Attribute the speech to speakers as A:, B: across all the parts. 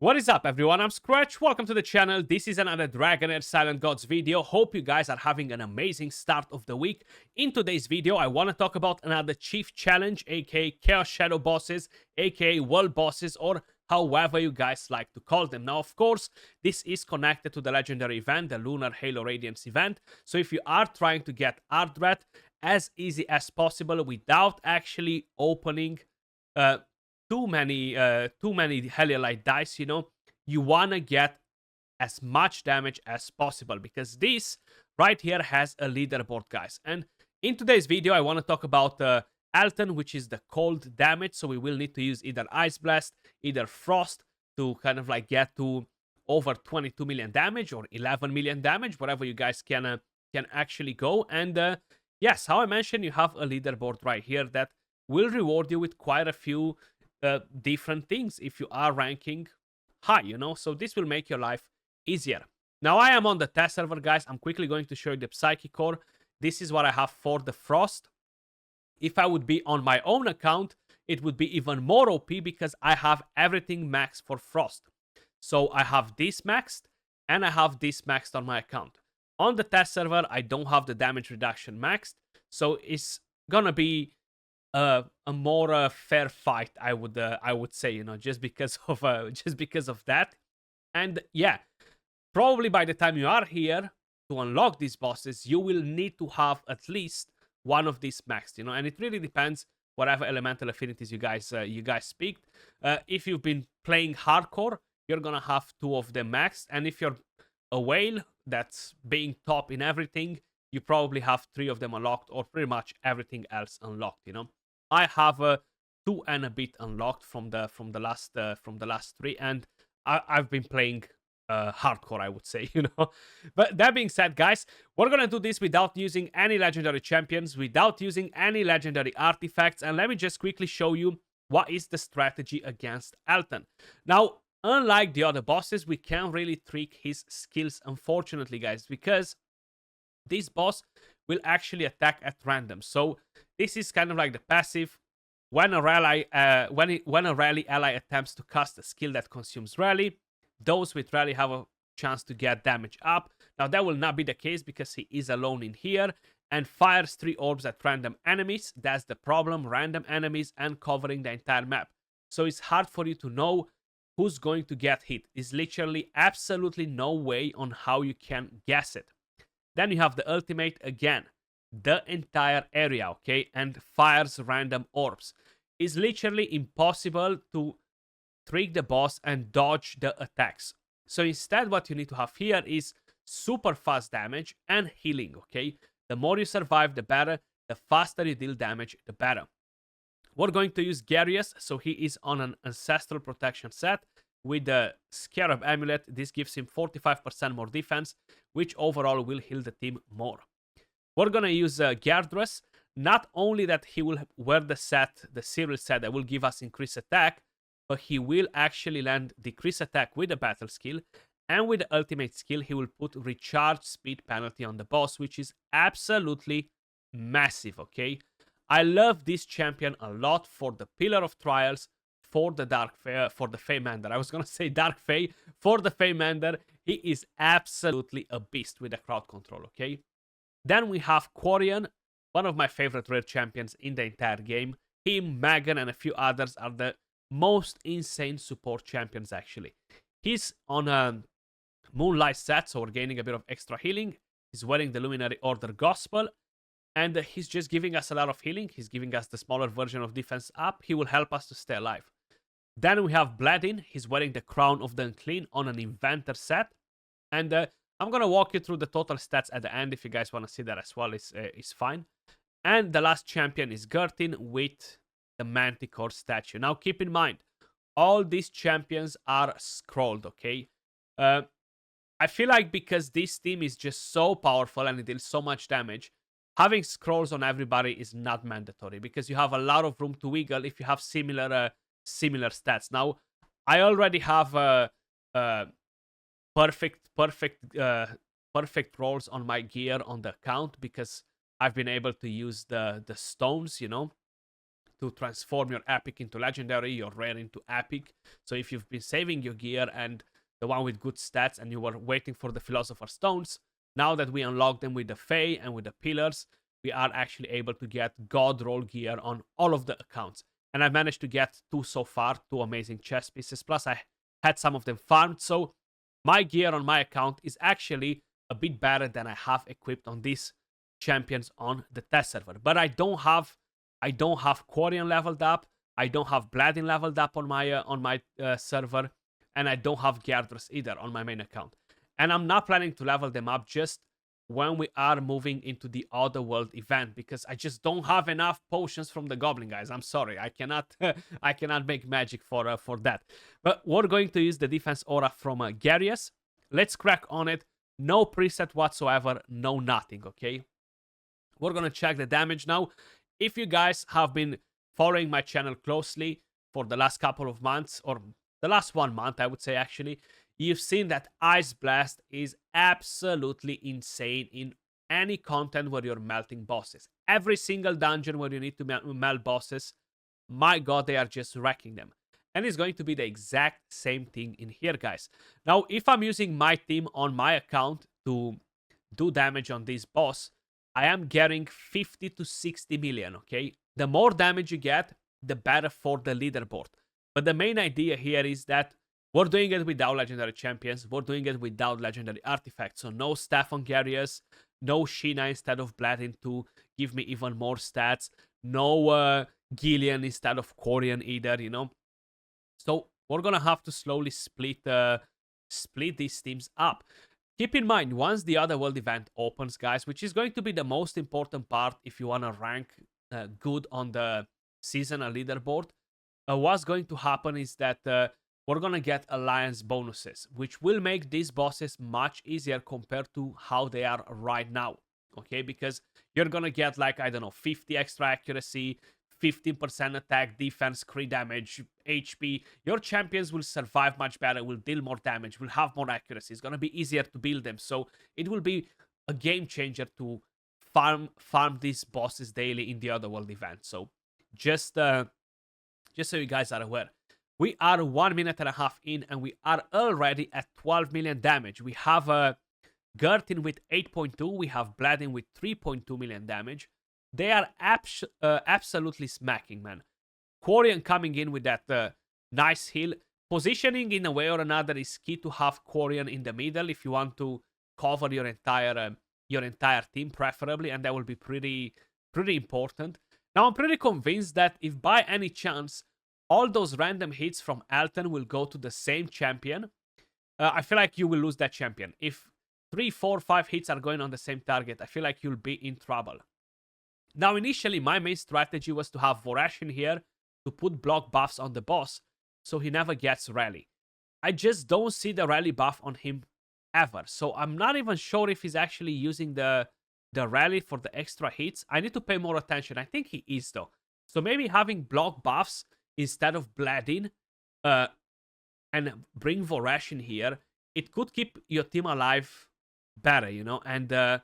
A: What is up, everyone? I'm Skratch. Welcome to the channel. This is another Dragonheir Silent Gods video. Hope you guys are having an amazing start of the week. In today's video, I want to talk about another Chief Challenge, aka Chaos Shadow Bosses, aka World Bosses, or however you guys like to call them. Now, of course, this is connected to the legendary event, the Lunar Halo Radiance event. So if you are trying to get Ardred as easy as possible without actually opening too many Heliolite dice, you wanna get as much damage as possible, because this right here has a leaderboard, guys. And in today's video, I want to talk about Alton, which is the cold damage. So we will need to use either Ice Blast, either Frost to kind of like get to over 22 million damage or 11 million damage, whatever you guys can actually go. And yes, how I mentioned, you have a leaderboard right here that will reward you with quite a few different things if you are ranking high, so this will make your life easier. Now I am on the test server, guys. I'm quickly going to show you the Psychic Core. This is what I have for the Frost. If I would be on my own account, it would be even more OP because I have everything maxed for Frost. So I have this maxed and I have this maxed on my account. On the test server, I don't have the damage reduction maxed, so it's gonna be a more fair fight, I would say, just because of that. And yeah, probably by the time you are here to unlock these bosses, you will need to have at least one of these maxed, and it really depends whatever elemental affinities you guys picked. If you've been playing hardcore, you're gonna have two of them maxed, and if you're a whale that's being top in everything, you probably have three of them unlocked, or pretty much everything else unlocked. I have two and a bit unlocked from the last three, and I've been playing hardcore, I would say, But that being said, guys, we're gonna do this without using any legendary champions, without using any legendary artifacts, and let me just quickly show you what is the strategy against Alton. Now, unlike the other bosses, we can't really trick his skills, unfortunately, guys, because this boss will actually attack at random. So this is kind of like the passive. When a rally ally attempts to cast a skill that consumes rally, those with rally have a chance to get damage up. Now that will not be the case because he is alone in here and fires 3 orbs at random enemies. That's the problem, random enemies and covering the entire map. So it's hard for you to know who's going to get hit. There's literally absolutely no way on how you can guess it. Then you have the ultimate again, the entire area, okay, and fires random orbs. It's literally impossible to trick the boss and dodge the attacks. So instead, what you need to have here is super fast damage and healing, okay? The more you survive, the better. The faster you deal damage, the better. We're going to use Garius, so he is on an Ancestral Protection set with the Scarab Amulet. This gives him 45% more defense, which overall will heal the team more. We're gonna use Gardress. Not only that he will wear the serial set that will give us increased attack, but he will actually land decreased attack with the battle skill, and with the ultimate skill, he will put recharge speed penalty on the boss, which is absolutely massive, okay? I love this champion a lot for the Pillar of Trials, for the for the Feymander. I was gonna say Dark Fey. For the Feymander, he is absolutely a beast with the crowd control, okay? Then we have Quarian, one of my favorite rare champions in the entire game. Him, Magan, and a few others are the most insane support champions, actually. He's on a Moonlight set, so we're gaining a bit of extra healing. He's wearing the Luminary Order Gospel, and he's just giving us a lot of healing. He's giving us the smaller version of defense up. He will help us to stay alive. Then we have Bladin. He's wearing the Crown of the Unclean on an Inventor set. And I'm going to walk you through the total stats at the end. If you guys want to see that as well, it's fine. And the last champion is Gertin with the Manticore statue. Now, keep in mind, all these champions are scrolled, okay? I feel like because this team is just so powerful and it deals so much damage, having scrolls on everybody is not mandatory because you have a lot of room to wiggle if you have similar stats. Now, I already have perfect rolls on my gear on the account because I've been able to use the stones, to transform your epic into legendary, your rare into epic. So if you've been saving your gear and the one with good stats and you were waiting for the Philosopher's Stones, now that we unlock them with the Fae and with the Pillars, we are actually able to get God roll gear on all of the accounts. And I managed to get 2 so far, 2 amazing chest pieces. Plus I had some of them farmed. So my gear on my account is actually a bit better than I have equipped on these champions on the test server. But I don't have Quarian leveled up. I don't have Bladin leveled up on my server, and I don't have Gyarados either on my main account. And I'm not planning to level them up just when we are moving into the Otherworld event, because I just don't have enough potions from the Goblin guys. I'm sorry, I cannot I cannot make magic for that. But we're going to use the defense aura from Gyarados. Let's crack on it. No preset whatsoever, no nothing, okay? We're gonna check the damage now. If you guys have been following my channel closely for the last couple of months, or the last 1 month, I would say actually, you've seen that Ice Blast is absolutely insane in any content where you're melting bosses. Every single dungeon where you need to melt bosses, my god, they are just wrecking them. And it's going to be the exact same thing in here, guys. Now, if I'm using my team on my account to do damage on this boss, I am getting 50 to 60 million, okay? The more damage you get, the better for the leaderboard. But the main idea here is that we're doing it without legendary champions. We're doing it without legendary artifacts. So no staff on Gyarados, no Sheena instead of Bladin to give me even more stats, no Gillian instead of Quarian either, you know? So we're gonna have to slowly split these teams up. Keep in mind, once the Otherworld event opens, guys, which is going to be the most important part if you want to rank good on the seasonal leaderboard, what's going to happen is that we're going to get alliance bonuses, which will make these bosses much easier compared to how they are right now, okay? Because you're going to get, like, I don't know, 50 extra accuracy, 15% attack, defense, crit damage, HP. Your champions will survive much better, will deal more damage, will have more accuracy. It's going to be easier to build them. So it will be a game changer to farm these bosses daily in the Otherworld event. So just so you guys are aware. We are 1 minute and a half in, and we are already at 12 million damage. We have Gurtin with 8.2. We have Bladin with 3.2 million damage. They are absolutely smacking, man. Quarian coming in with that nice heal. Positioning in a way or another is key to have Quarian in the middle if you want to cover your entire team, preferably, and that will be pretty important. Now, I'm pretty convinced that if by any chance all those random hits from Elton will go to the same champion, I feel like you will lose that champion. If 3, 4, 5 hits are going on the same target, I feel like you'll be in trouble. Now, initially, my main strategy was to have Vorash in here to put block buffs on the boss so he never gets rally. I just don't see the rally buff on him ever. So I'm not even sure if he's actually using the rally for the extra hits. I need to pay more attention. I think he is, though. So maybe having block buffs instead of Bladin and bring Vorash in here, it could keep your team alive better, you know? And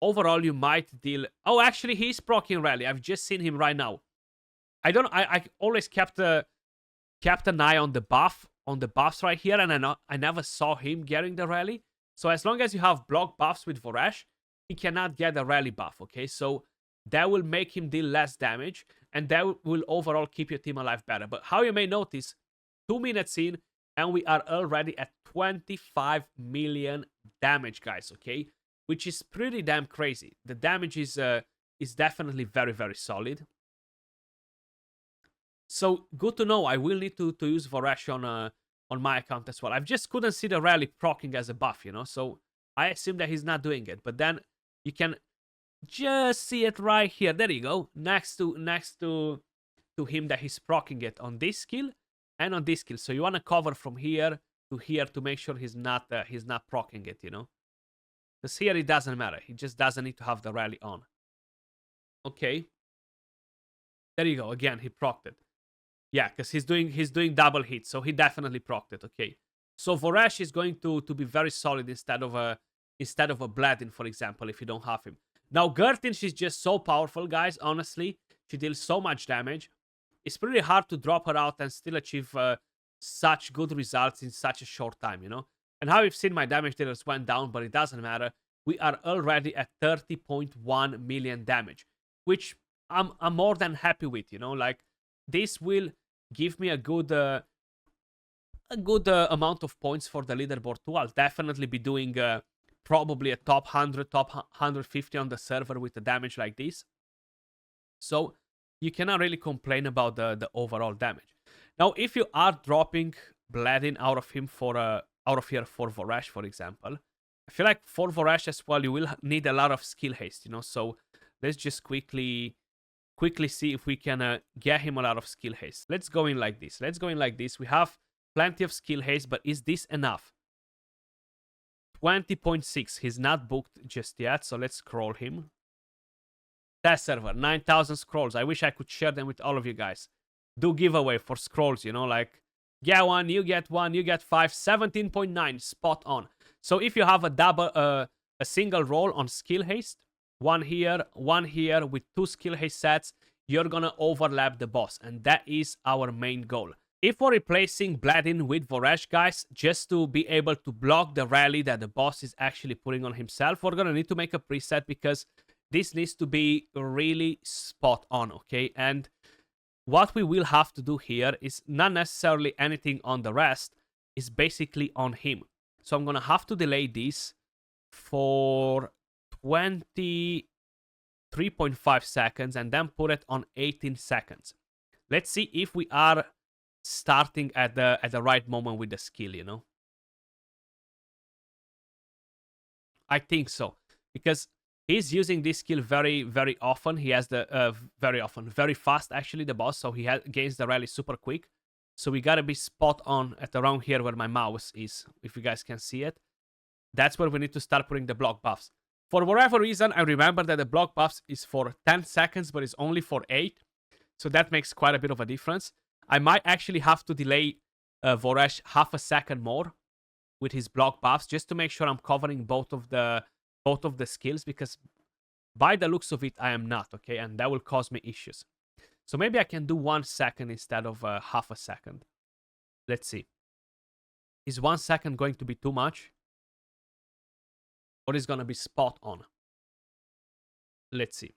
A: overall, you might deal... Oh, actually, he's proccing rally. I've just seen him right now. I always kept an eye on the buffs right here, and I never saw him getting the rally. So as long as you have block buffs with Vorash, he cannot get a rally buff, okay? So that will make him deal less damage, and that will overall keep your team alive better. But how you may notice, 2 minutes in, and we are already at 25 million damage, guys, okay? Which is pretty damn crazy. The damage is definitely very, very solid. So good to know. I will need to use Vorash on my account as well. I just couldn't see the rally proccing as a buff, you know? So I assume that he's not doing it. But then you can just see it right here. There you go. Next to him that he's proccing it on this skill and on this skill. So you want to cover from here to make sure he's not proccing it, you know? Because here it doesn't matter. He just doesn't need to have the rally on. Okay. There you go. Again, he procced it. Yeah, because he's doing double hits, so he definitely procced it. Okay. So Vorash is going to be very solid instead of a Bladin, for example, if you don't have him. Now Gurtin, she's just so powerful, guys. Honestly, she deals so much damage. it's pretty hard to drop her out and still achieve such good results in such a short time, you know? And how you've seen, my damage dealers went down, but it doesn't matter. We are already at 30.1 million damage, which I'm more than happy with, you know? Like, this will give me a good amount of points for the leaderboard too. I'll definitely be doing probably a top 100, top 150 on the server with a damage like this. So you cannot really complain about the overall damage. Now, if you are dropping Bladin out of him for out of here for Vorash, for example, I feel like for Vorash as well, you will need a lot of skill haste, you know. So let's just quickly see if we can get him a lot of skill haste. Let's go in like this. Let's go in like this. We have plenty of skill haste, but is this enough? 20.6. He's not booked just yet, so let's scroll him. Test server, 9,000 scrolls. I wish I could share them with all of you guys. Do giveaway for scrolls, you know, like get one, you get 5, 17.9, spot on. So if you have a single roll on skill haste, one here with 2 skill haste sets, you're gonna overlap the boss, and that is our main goal. If we're replacing Bladin with Vorash, guys, just to be able to block the rally that the boss is actually putting on himself, we're gonna need to make a preset because this needs to be really spot on, okay? And what we will have to do here is not necessarily anything on the rest, is basically on him. So I'm gonna have to delay this for 23.5 seconds and then put it on 18 seconds. Let's see if we are starting at the right moment with the skill, you know. I think so, because he's using this skill very, very often. He has the very fast actually, the boss, so he gains the rally super quick. So we gotta be spot on at around here where my mouse is, if you guys can see it. That's where we need to start putting the block buffs. For whatever reason, I remember that the block buffs is for 10 seconds, but it's only for 8. So that makes quite a bit of a difference. I might actually have to delay Vorash half a second more with his block buffs, just to make sure I'm covering both of the skills, because by the looks of it, I am not, okay? And that will cause me issues. So maybe I can do 1 second instead of half a second. Let's see. Is 1 second going to be too much? Or is going to be spot on? Let's see.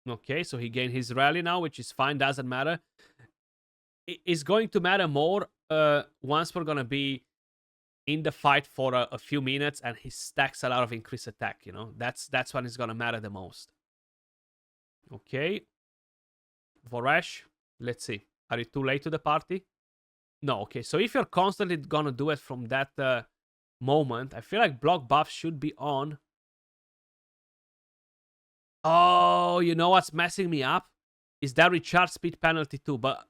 A: Okay, so he gained his rally now, which is fine, doesn't matter. It's going to matter more once we're going to be in the fight for a few minutes and he stacks a lot of increased attack, you know. That's when it's going to matter the most. Okay. Vorash, let's see. Are you too late to the party? No, okay. So if you're constantly going to do it from that moment, I feel like block buff should be on. Oh, you know what's messing me up? Is that recharge speed penalty too. But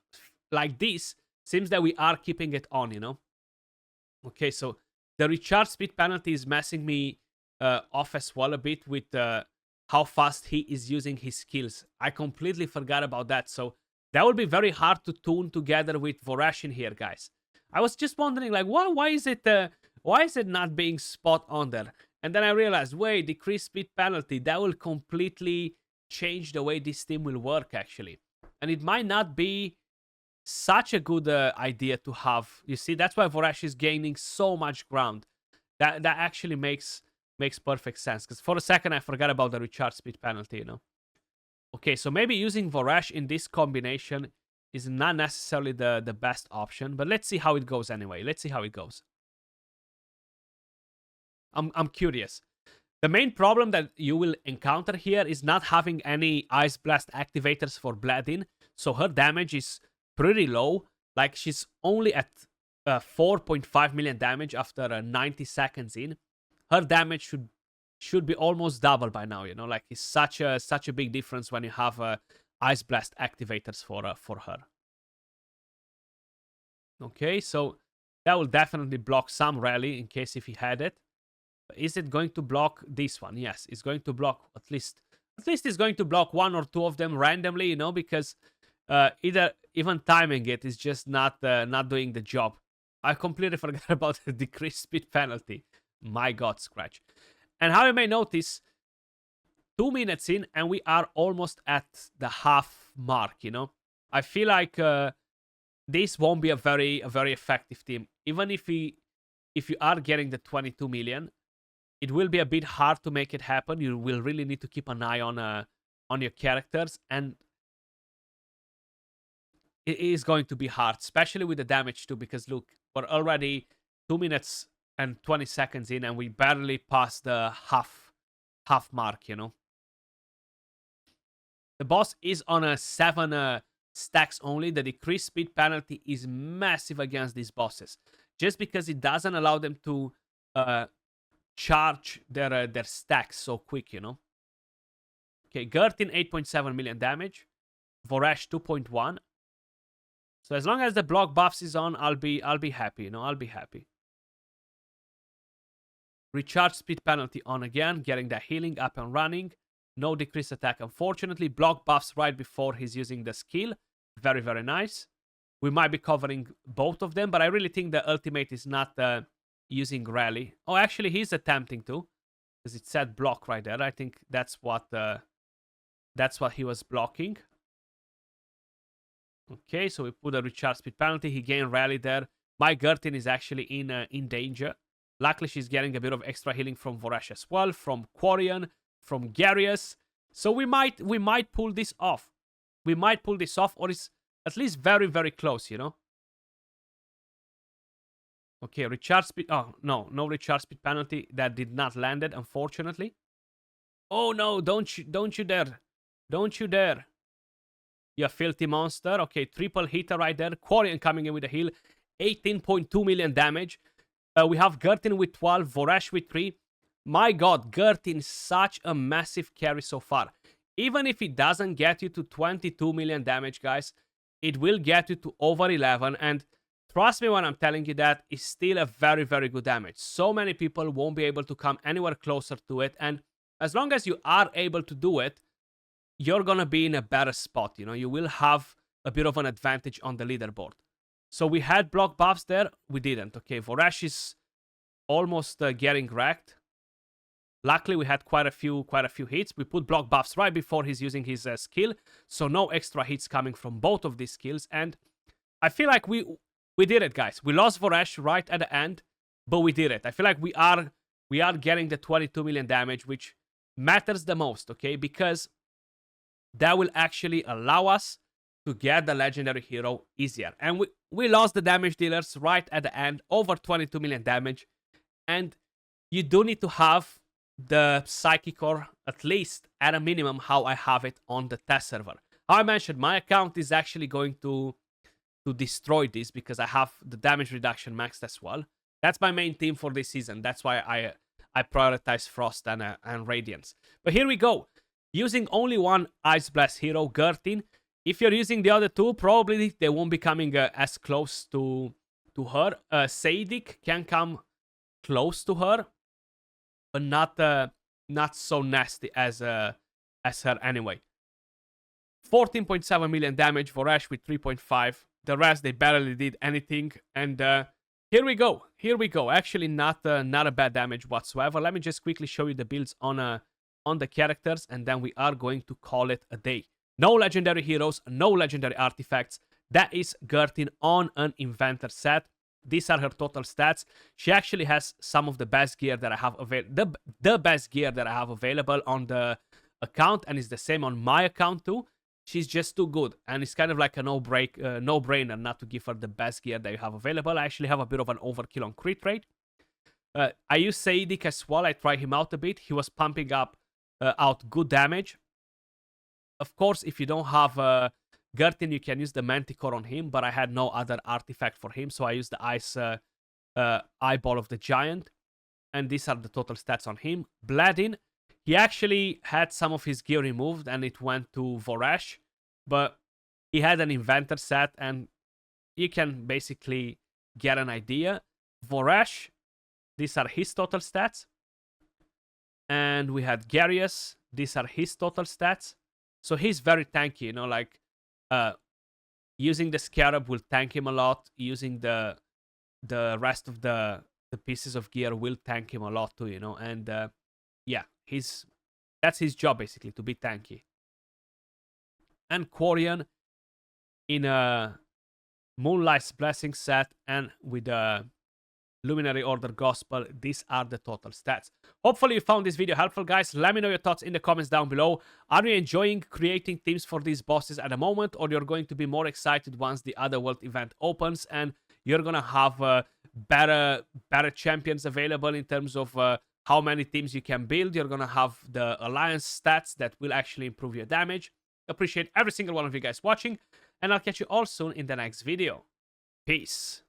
A: like this, seems that we are keeping it on, you know? Okay, so the recharge speed penalty is messing me off as well a bit with how fast he is using his skills. I completely forgot about that. So that will be very hard to tune together with Vorash in here, guys. I was just wondering, like, why is it not being spot on there? And then I realized, wait, decreased speed penalty, that will completely change the way this team will work, actually. And it might not be such a good idea to have. You see, that's why Vorash is gaining so much ground. That actually makes perfect sense. Because for a second, I forgot about the recharge speed penalty, you know. Okay, so maybe using Vorash in this combination is not necessarily the best option. But let's see how it goes anyway. Let's see how it goes. I'm curious. The main problem that you will encounter here is not having any Ice Blast activators for Bladin. So her damage is pretty low. Like, she's only at 4.5 million damage after 90 seconds in. Her damage should be almost double by now, you know? Like, it's such a big difference when you have Ice Blast activators for her. Okay, so that will definitely block some rally in case if he had it. Is it going to block this one? Yes, it's going to block at least it's going to block 1 or 2 of them randomly, you know, because even timing it is just not doing the job. I completely forgot about the decreased speed penalty. My God, Skratch. And how you may notice, 2 minutes in, and we are almost at the half mark, you know? I feel like this won't be a very effective team. Even if you are getting the 22 million, it will be a bit hard to make it happen. You will really need to keep an eye on your characters, and it is going to be hard, especially with the damage too, because look, we're already 2 minutes and 20 seconds in, and we barely passed the half mark, you know? The boss is on a 7 stacks only. The decreased speed penalty is massive against these bosses, just because it doesn't allow them to charge their stacks so quick, you know? Okay, Gurtin 8.7 million damage, Voresh 2.1. So as long as the block buffs is on, I'll be happy, you know? I'll be happy. Recharge speed penalty on again, getting the healing up and running. No decreased attack, unfortunately. Block buffs right before he's using the skill. Very, very nice. We might be covering both of them, but I really think the ultimate is not using rally. Oh, actually, he's attempting to, because it said block right there. I think that's what he was blocking. Okay, so we put a recharge speed penalty. He gained rally there. My Gurtin is actually in danger. Luckily, she's getting a bit of extra healing from Voresh as well, from Quarian, from Garius. So we might pull this off. We might pull this off, or it's at least very, very close, you know? Okay, recharge speed. Oh, no recharge speed penalty. That did not land it, unfortunately. Oh no, don't you dare. Don't you dare. You filthy monster. Okay, triple hitter right there. Quarian coming in with a heal. 18.2 million damage. We have Gurtin with 12, Voresh with 3. My god, Gurtin, such a massive carry so far. Even if it doesn't get you to 22 million damage, guys, it will get you to over 11. And trust me when I'm telling you that, it's still a very, very good damage. So many people won't be able to come anywhere closer to it. And as long as you are able to do it, you're gonna be in a better spot, you know? You will have a bit of an advantage on the leaderboard. So we had block buffs there. We didn't. Okay, Voresh is almost getting wrecked. Luckily, we had quite a few hits. We put block buffs right before he's using his skill. So no extra hits coming from both of these skills. And I feel like we did it, guys. We lost Voresh right at the end, but we did it. I feel like we are getting the 22 million damage, which matters the most, okay? Because that will actually allow us to get the legendary hero easier. And we lost the damage dealers right at the end, over 22 million damage. And you do need to have the psychic core, at least at a minimum, how I have it on the test server. How I mentioned, my account is actually going to destroy this because I have the damage reduction maxed as well. That's my main team for this season. That's why I prioritize Frost and Radiance. But here we go. Using only one Ice Blast hero, Gurtin. If you're using the other two, probably they won't be coming as close to her. Sadic can come close to her, but not so nasty as her anyway. 14.7 million damage for Ash with 3.5. The rest, they barely did anything. And here we go. Here we go. Actually, not a bad damage whatsoever. Let me just quickly show you the builds on the characters, and then we are going to call it a day. No legendary heroes, no legendary artifacts. That is Gurtin on an inventor set. These are her total stats. She actually has some of the best gear that I have available. The best gear that I have available on the account, and it's the same on my account too. She's just too good, and it's kind of like a no-brainer not to give her the best gear that you have available. I actually have a bit of an overkill on crit rate. I use Sadic as well. I try him out a bit. He was pumping out good damage. Of course, if you don't have Gurtin, you can use the Manticore on him, but I had no other artifact for him, so I used the Ice Eyeball of the Giant, and these are the total stats on him. Bladin, he actually had some of his gear removed, and it went to Voresh, but he had an inventor set, and you can basically get an idea. Voresh, these are his total stats. And we had Garius, these are his total stats. So he's very tanky, you know, like using the Scarab will tank him a lot. Using the rest of the pieces of gear will tank him a lot too, you know. And yeah, he's That's his job, basically, to be tanky. And Quarian in a Moonlight's Blessing set and with a Luminary Order Gospel. These are the total stats. Hopefully you found this video helpful, guys. Let me know your thoughts in the comments down below. Are you enjoying creating teams for these bosses at the moment, or you're going to be more excited once the Other World event opens and you're gonna have better champions available in terms of how many teams you can build? You're gonna have the alliance stats that will actually improve your damage. Appreciate every single one of you guys watching, and I'll catch you all soon in the next video. Peace.